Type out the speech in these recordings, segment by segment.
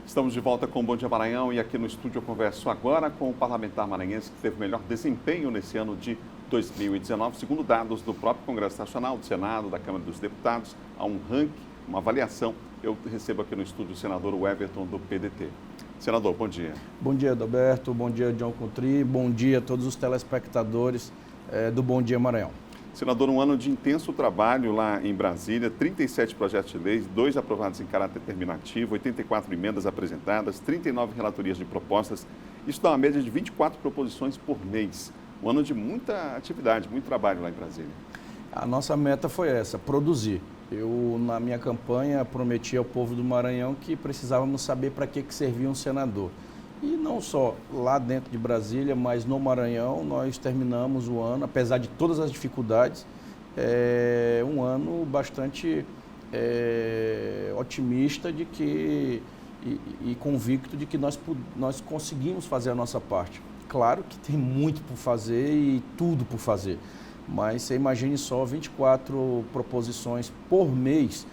Estamos de volta com o Bom Dia Maranhão e aqui no estúdio eu converso agora com o parlamentar maranhense que teve o melhor desempenho nesse ano de 2019, segundo dados do próprio Congresso Nacional, do Senado, da Câmara dos Deputados. Há um ranking, uma avaliação. Eu recebo aqui no estúdio o senador Everton, do PDT. Senador, bom dia. Bom dia, Adalberto. Bom dia, John Contri. Bom dia a todos os telespectadores do Bom Dia Maranhão. Senador, um ano de intenso trabalho lá em Brasília, 37 projetos de leis, 2 aprovados em caráter terminativo, 84 emendas apresentadas, 39 relatorias de propostas. Isso dá uma média de 24 proposições por mês. Um ano de muita atividade, muito trabalho lá em Brasília. A nossa meta foi essa, produzir. Eu, na minha campanha, prometi ao povo do Maranhão que precisávamos saber para que servia um senador. E não só lá dentro de Brasília, mas no Maranhão, nós terminamos o ano, apesar de todas as dificuldades, um ano bastante otimista de que, e convicto de que nós conseguimos fazer a nossa parte. Claro que tem muito por fazer e tudo por fazer, mas você imagine só 24 proposições por mês.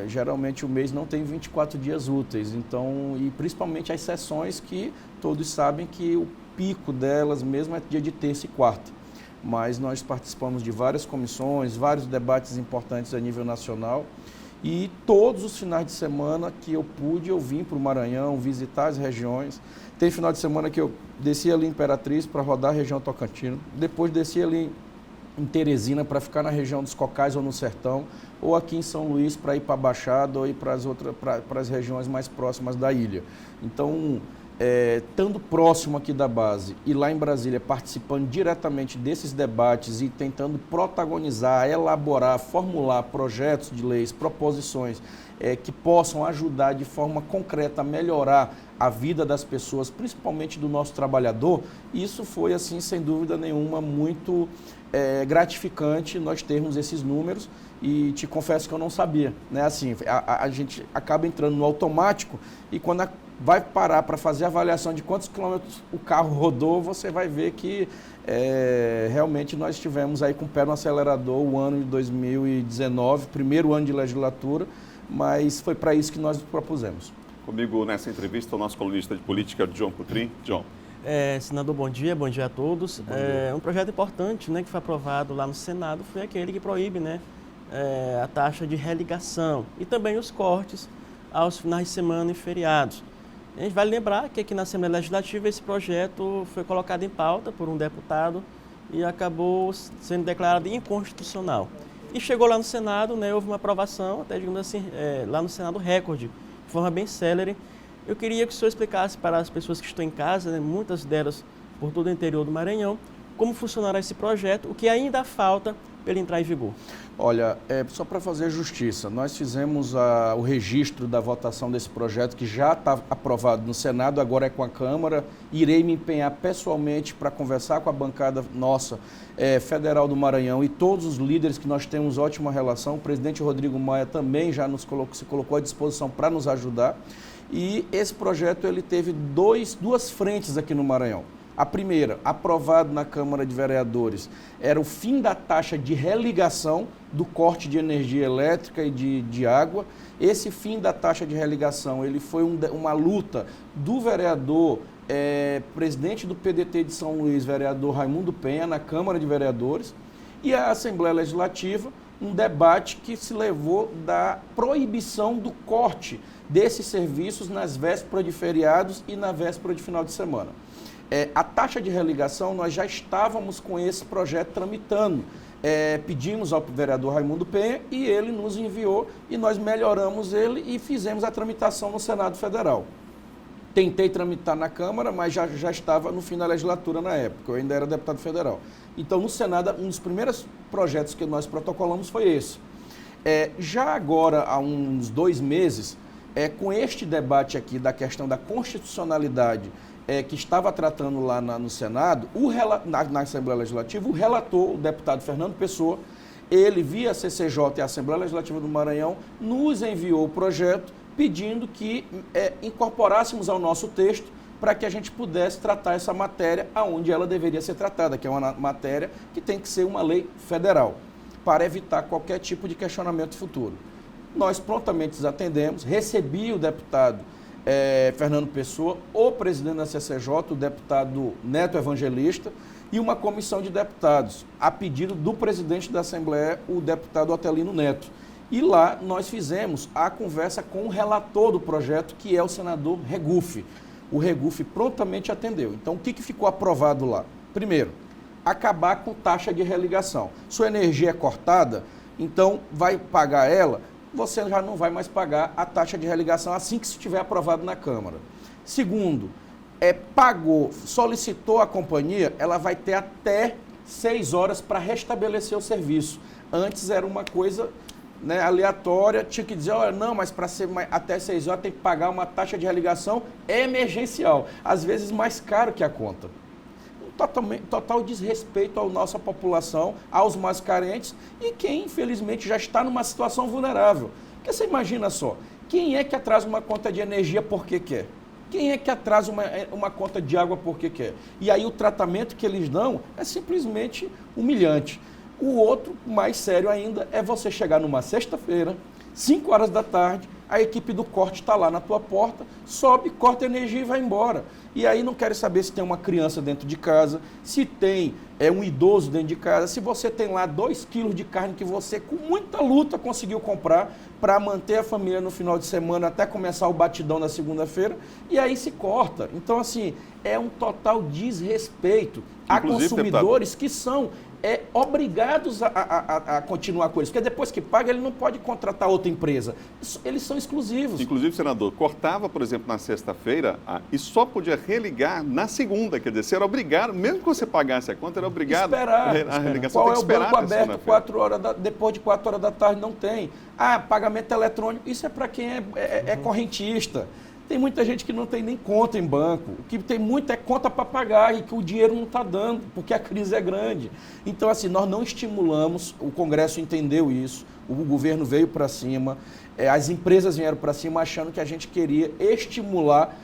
Geralmente o mês não tem 24 dias úteis, então, e principalmente as sessões que todos sabem que o pico delas mesmo é dia de terça e quarta. Mas nós participamos de várias comissões, vários debates importantes a nível nacional e todos os finais de semana que eu pude, eu vim para o Maranhão visitar as regiões. Tem final de semana que eu desci ali em Imperatriz para rodar a região Tocantins, depois desci ali em Teresina para ficar na região dos Cocais ou no Sertão, ou aqui em São Luís para ir para a Baixada ou ir para as regiões mais próximas da ilha. Então, estando próximo aqui da base e lá em Brasília participando diretamente desses debates e tentando protagonizar, elaborar, formular projetos de leis, proposições que possam ajudar de forma concreta a melhorar a vida das pessoas, principalmente do nosso trabalhador, isso foi, assim, sem dúvida nenhuma, muito gratificante nós termos esses números e te confesso que eu não sabia, né? Assim, a gente acaba entrando no automático e quando vai parar para fazer a avaliação de quantos quilômetros o carro rodou, você vai ver que realmente nós estivemos aí com o pé no acelerador o ano de 2019, primeiro ano de legislatura, mas foi para isso que nós nos propusemos. Comigo nessa entrevista o nosso colunista de política, John Contri. John. Senador, bom dia a todos. Um projeto importante, né, que foi aprovado lá no Senado foi aquele que proíbe, né, a taxa de religação e também os cortes aos finais de semana e feriados. A gente vai lembrar que aqui na Assembleia Legislativa esse projeto foi colocado em pauta por um deputado e acabou sendo declarado inconstitucional. E chegou lá no Senado, né, houve uma aprovação, até digamos assim, lá no Senado recorde, de forma bem célere. Eu queria que o senhor explicasse para as pessoas que estão em casa, né, muitas delas por todo o interior do Maranhão, como funcionará esse projeto, o que ainda falta para ele entrar em vigor. Olha, só para fazer justiça, nós fizemos o registro da votação desse projeto que já está aprovado no Senado, agora é com a Câmara. Irei me empenhar pessoalmente para conversar com a bancada nossa federal do Maranhão e todos os líderes que nós temos ótima relação. O presidente Rodrigo Maia também já se colocou à disposição para nos ajudar. E esse projeto ele teve duas frentes aqui no Maranhão. A primeira, aprovado na Câmara de Vereadores, era o fim da taxa de religação do corte de energia elétrica e de água. Esse fim da taxa de religação ele foi uma luta do vereador, presidente do PDT de São Luís, vereador Raimundo Penha, na Câmara de Vereadores, e a Assembleia Legislativa, um debate que se levou da proibição do corte desses serviços nas vésperas de feriados e na véspera de final de semana. A taxa de religação, nós já estávamos com esse projeto tramitando. Pedimos ao vereador Raimundo Penha e ele nos enviou e nós melhoramos ele e fizemos a tramitação no Senado Federal. Tentei tramitar na Câmara, mas já estava no fim da legislatura na época, eu ainda era deputado federal. Então, no Senado, um dos primeiros projetos que nós protocolamos foi esse. Já agora, há uns 2 meses, com este debate aqui da questão da constitucionalidade que estava tratando lá no Senado, na Assembleia Legislativa, o relator, o deputado Fernando Pessoa, ele, via a CCJ e a Assembleia Legislativa do Maranhão, nos enviou o projeto pedindo que incorporássemos ao nosso texto para que a gente pudesse tratar essa matéria aonde ela deveria ser tratada, que é uma matéria que tem que ser uma lei federal, para evitar qualquer tipo de questionamento futuro. Nós prontamente atendemos, recebi o deputado Fernando Pessoa, o presidente da CCJ, o deputado Neto Evangelista, e uma comissão de deputados, a pedido do presidente da Assembleia, o deputado Otelino Neto. E lá nós fizemos a conversa com o relator do projeto, que é o senador Regufe. O Regufe prontamente atendeu. Então, o que ficou aprovado lá? Primeiro, acabar com taxa de religação. Sua energia é cortada, então vai pagar ela, você já não vai mais pagar a taxa de religação assim que estiver aprovado na Câmara. Segundo, pagou, solicitou a companhia, ela vai ter até 6 horas para restabelecer o serviço. Antes era uma coisa, né, aleatória, tinha que dizer, olha, não, mas para ser até 6 horas tem que pagar uma taxa de religação emergencial, às vezes mais caro que a conta. Total desrespeito à nossa população, aos mais carentes e quem, infelizmente, já está numa situação vulnerável. Porque você imagina só, quem é que atrasa uma conta de energia porque quer? Quem é que atrasa uma conta de água porque quer? E aí o tratamento que eles dão é simplesmente humilhante. O outro, mais sério ainda, é você chegar numa sexta-feira, 5 horas da tarde, a equipe do corte está lá na tua porta, sobe, corta energia e vai embora. E aí não quero saber se tem uma criança dentro de casa, se tem um idoso dentro de casa, se você tem lá 2 quilos de carne que você com muita luta conseguiu comprar para manter a família no final de semana até começar o batidão na segunda-feira, e aí se corta. Então, assim, é um total desrespeito a consumidores, deputado, que são obrigados a continuar com eles, porque depois que paga ele não pode contratar outra empresa, eles são exclusivos. Inclusive, senador, cortava, por exemplo, na sexta-feira e só podia religar na segunda, quer dizer, você era obrigado, mesmo que você pagasse a conta, era obrigado a religação. Qual é o banco aberto 4 horas depois de 4 horas da tarde? Não tem. Pagamento eletrônico, isso é para quem é correntista. Tem muita gente que não tem nem conta em banco, o que tem muito é conta para pagar e que o dinheiro não está dando, porque a crise é grande. Então, assim, nós não estimulamos, o Congresso entendeu isso, o governo veio para cima, as empresas vieram para cima achando que a gente queria estimular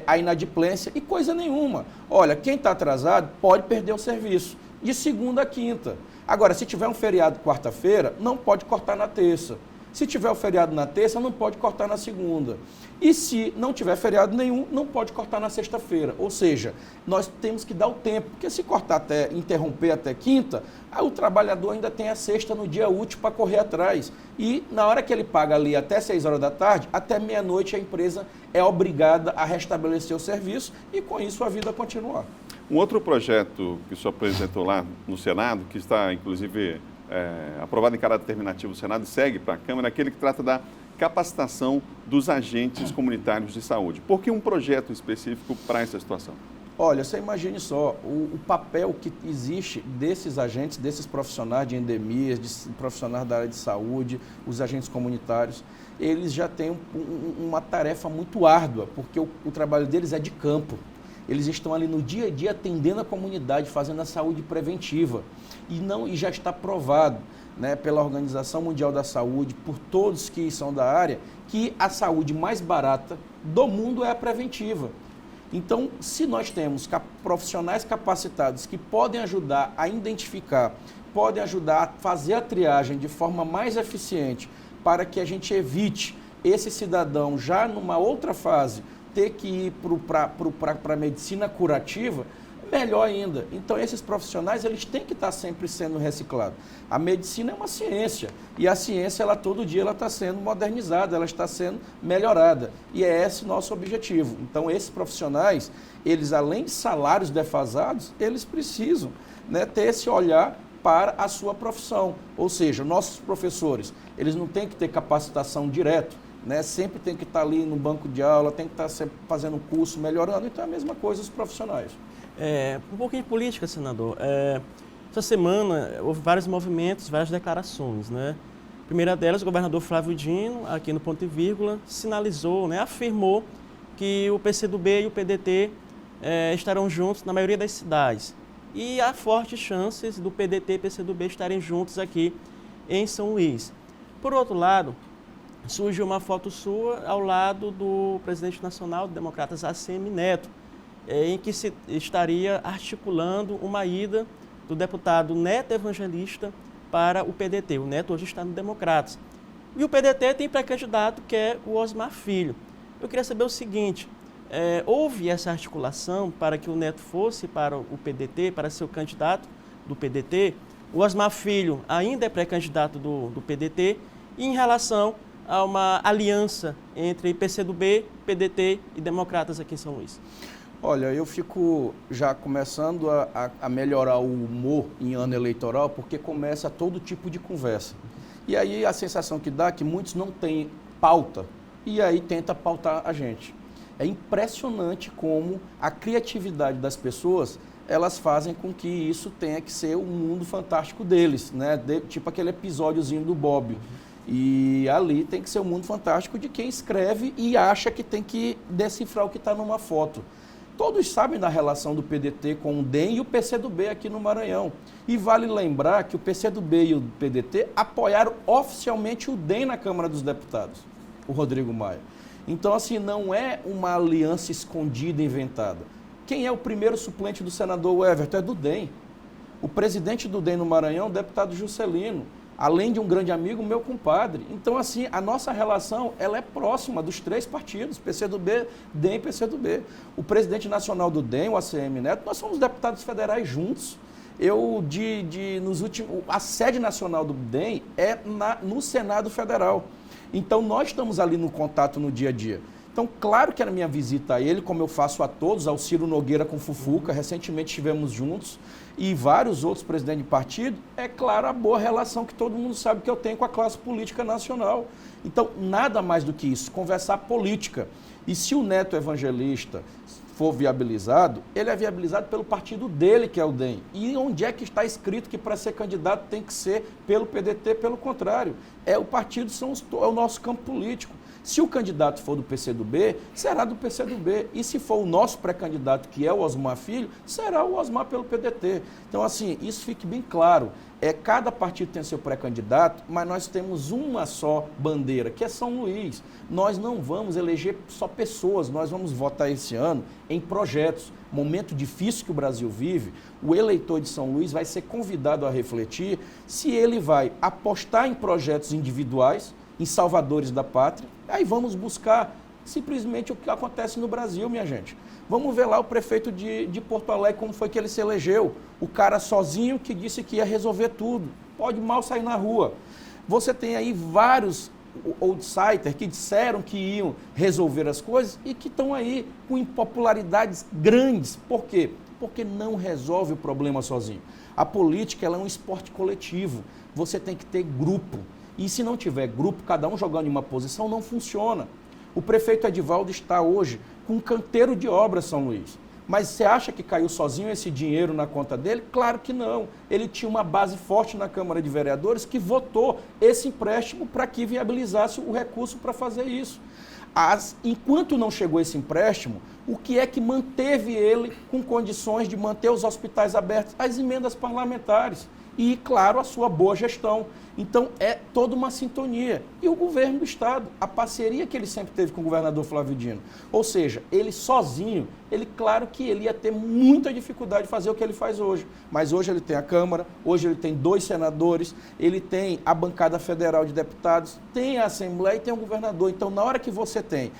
a inadimplência e coisa nenhuma. Olha, quem está atrasado pode perder o serviço, de segunda a quinta. Agora, se tiver um feriado quarta-feira, não pode cortar na terça. Se tiver o feriado na terça, não pode cortar na segunda. E se não tiver feriado nenhum, não pode cortar na sexta-feira. Ou seja, nós temos que dar o tempo, porque se cortar interromper até quinta, o trabalhador ainda tem a sexta no dia útil para correr atrás. E na hora que ele paga ali até 6 horas da tarde, até meia-noite a empresa é obrigada a restabelecer o serviço e com isso a vida continuar. Um outro projeto que o senhor apresentou lá no Senado, que está inclusive aprovado em caráter terminativo no Senado e segue para a Câmara, aquele que trata da capacitação dos agentes comunitários de saúde. Por que um projeto específico para essa situação? Olha, você imagine só, o papel que existe desses agentes, desses profissionais de endemias, de profissionais da área de saúde, os agentes comunitários, eles já têm uma tarefa muito árdua, porque o trabalho deles é de campo. Eles estão ali no dia a dia atendendo a comunidade, fazendo a saúde preventiva. E já está provado, né, pela Organização Mundial da Saúde, por todos que são da área, que a saúde mais barata do mundo é a preventiva. Então, se nós temos profissionais capacitados que podem ajudar a identificar, podem ajudar a fazer a triagem de forma mais eficiente para que a gente evite esse cidadão já numa outra fase ter que ir para a medicina curativa, melhor ainda. Então, esses profissionais, eles têm que estar sempre sendo reciclados. A medicina é uma ciência, e a ciência, ela todo dia, ela está sendo modernizada, ela está sendo melhorada, e é esse nosso objetivo. Então, esses profissionais, eles, além de salários defasados, eles precisam, né, ter esse olhar para a sua profissão. Ou seja, nossos professores, eles não têm que ter capacitação direto, né? Sempre tem que estar ali no banco de aula, tem que estar sempre fazendo curso, melhorando. Então é a mesma coisa os profissionais. Um pouquinho de política, senador. Essa semana houve vários movimentos, várias declarações, né? A primeira delas, o governador Flávio Dino, aqui no Ponto e Vírgula, sinalizou, né, afirmou que o PCdoB e o PDT estarão juntos na maioria das cidades. E há fortes chances do PDT e PCdoB estarem juntos aqui em São Luís. Por outro lado, surgiu uma foto sua ao lado do presidente nacional do Democratas, ACM Neto, em que se estaria articulando uma ida do deputado Neto Evangelista para o PDT. O Neto hoje está no Democratas. E o PDT tem pré-candidato que é o Osmar Filho. Eu queria saber o seguinte, houve essa articulação para que o Neto fosse para o PDT, para ser o candidato do PDT? O Osmar Filho ainda é pré-candidato do PDT, e em relação a uma aliança entre PCdoB, PDT e Democratas aqui em São Luís? Olha, eu fico já começando a melhorar o humor em ano eleitoral, porque começa todo tipo de conversa. E aí a sensação que dá é que muitos não têm pauta, e aí tenta pautar a gente. É impressionante como a criatividade das pessoas, elas fazem com que isso tenha que ser o mundo fantástico deles, né? Tipo aquele episódiozinho do Bob. E ali tem que ser o mundo fantástico de quem escreve e acha que tem que decifrar o que está numa foto. Todos sabem da relação do PDT com o DEM e o PCdoB aqui no Maranhão. E vale lembrar que o PCdoB e o PDT apoiaram oficialmente o DEM na Câmara dos Deputados, o Rodrigo Maia. Então, assim, não é uma aliança escondida, inventada. Quem é o primeiro suplente do senador Everton? É do DEM. O presidente do DEM no Maranhão, o deputado Juscelino, além de um grande amigo, meu compadre. Então, assim, a nossa relação, ela é próxima dos três partidos, PCdoB, DEM e PCdoB. O presidente nacional do DEM, o ACM Neto, nós somos deputados federais juntos. A sede nacional do DEM é no Senado Federal. Então, nós estamos ali no contato no dia a dia. Então, claro que a minha visita a ele, como eu faço a todos, ao Ciro Nogueira com Fufuca, recentemente estivemos juntos, e vários outros presidentes de partido, é claro a boa relação que todo mundo sabe que eu tenho com a classe política nacional. Então, nada mais do que isso, conversar política. E se o Neto Evangelista for viabilizado, ele é viabilizado pelo partido dele, que é o DEM. E onde é que está escrito que para ser candidato tem que ser pelo PDT? Pelo contrário, o partido é o nosso campo político. Se o candidato for do PCdoB, será do PCdoB. E se for o nosso pré-candidato, que é o Osmar Filho, será o Osmar pelo PDT. Então, assim, isso fique bem claro. Cada partido tem seu pré-candidato, mas nós temos uma só bandeira, que é São Luís. Nós não vamos eleger só pessoas, nós vamos votar esse ano em projetos. Momento difícil que o Brasil vive, o eleitor de São Luís vai ser convidado a refletir se ele vai apostar em projetos individuais, em salvadores da pátria. Aí vamos buscar simplesmente o que acontece no Brasil, minha gente. Vamos ver lá o prefeito de Porto Alegre, como foi que ele se elegeu. O cara sozinho que disse que ia resolver tudo. Pode mal sair na rua. Você tem aí vários outsiders que disseram que iam resolver as coisas e que estão aí com impopularidades grandes. Por quê? Porque não resolve o problema sozinho. A política ela é um esporte coletivo. Você tem que ter grupo. E se não tiver grupo, cada um jogando em uma posição, não funciona. O prefeito Edivaldo está hoje com um canteiro de obras, São Luís. Mas você acha que caiu sozinho esse dinheiro na conta dele? Claro que não. Ele tinha uma base forte na Câmara de Vereadores que votou esse empréstimo para que viabilizasse o recurso para fazer isso. Enquanto não chegou esse empréstimo, o que é que manteve ele com condições de manter os hospitais abertos? As emendas parlamentares. E, claro, a sua boa gestão. Então, é toda uma sintonia. E o governo do Estado, a parceria que ele sempre teve com o governador Flávio Dino. Ou seja, ele sozinho, claro que ele ia ter muita dificuldade de fazer o que ele faz hoje. Mas hoje ele tem a Câmara, hoje ele tem 2 senadores, ele tem a bancada federal de deputados, tem a Assembleia e tem o governador. Então, na hora que você tem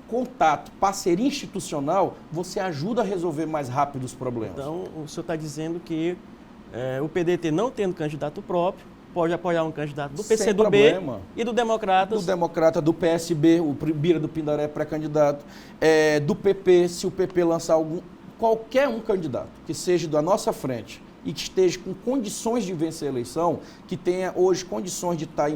contato, parceria institucional, você ajuda a resolver mais rápido os problemas. Então, o senhor está dizendo que o PDT, não tendo candidato próprio, pode apoiar um candidato do PCdoB e do Democratas. Do Democrata, do PSB, o Bira do Pindaré é pré-candidato, do PP, se o PP lançar qualquer um candidato que seja da nossa frente e que esteja com condições de vencer a eleição, que tenha hoje condições de estar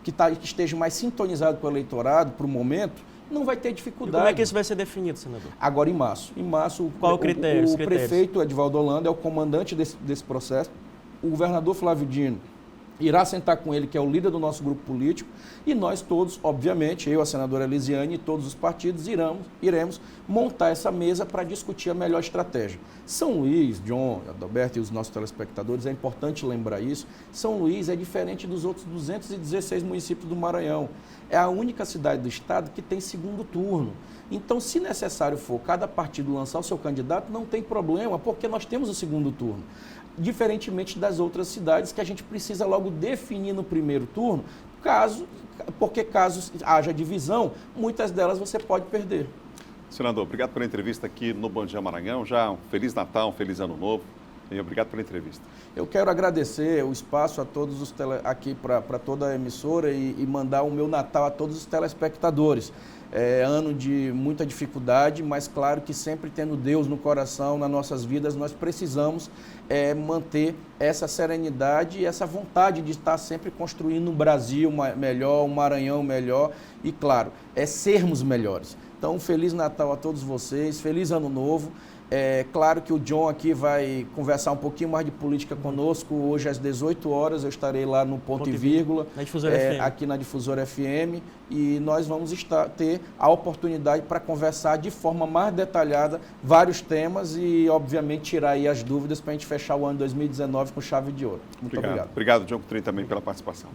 que esteja mais sintonizado com o eleitorado para o momento, não vai ter dificuldade. E como é que isso vai ser definido, senador? Agora em março. Em março, qual o critério? O prefeito Edivaldo Holanda é o comandante desse processo. O governador Flávio Dino irá sentar com ele, que é o líder do nosso grupo político, e nós todos, obviamente, eu, a senadora Elisiane e todos os partidos, iremos montar essa mesa para discutir a melhor estratégia. São Luís, John, Adalberto e os nossos telespectadores, é importante lembrar isso, São Luís é diferente dos outros 216 municípios do Maranhão. É a única cidade do estado que tem segundo turno. Então, se necessário for cada partido lançar o seu candidato, não tem problema, porque nós temos o segundo turno. Diferentemente das outras cidades que a gente precisa logo definir no primeiro turno porque caso haja divisão, muitas delas você pode perder. Senador, obrigado pela entrevista aqui no Bom Dia Maranhão. Já um Feliz Natal, um Feliz Ano Novo. E obrigado pela entrevista. Eu quero agradecer o espaço a todos os aqui para toda a emissora e mandar o meu Natal a todos os telespectadores. É ano de muita dificuldade, mas claro que sempre tendo Deus no coração, nas nossas vidas, nós precisamos manter essa serenidade e essa vontade de estar sempre construindo um Brasil melhor, um Maranhão melhor e, claro, sermos melhores. Então, um Feliz Natal a todos vocês, Feliz Ano Novo. É claro que o John aqui vai conversar um pouquinho mais de política conosco. Hoje às 18 horas eu estarei lá no Ponto e Vírgula, na Difusora FM. Aqui na Difusora FM, e nós vamos ter a oportunidade para conversar de forma mais detalhada vários temas e, obviamente, tirar aí as dúvidas para a gente fechar o ano 2019 com chave de ouro. Muito obrigado. Obrigado, John Coutrinho, também pela participação.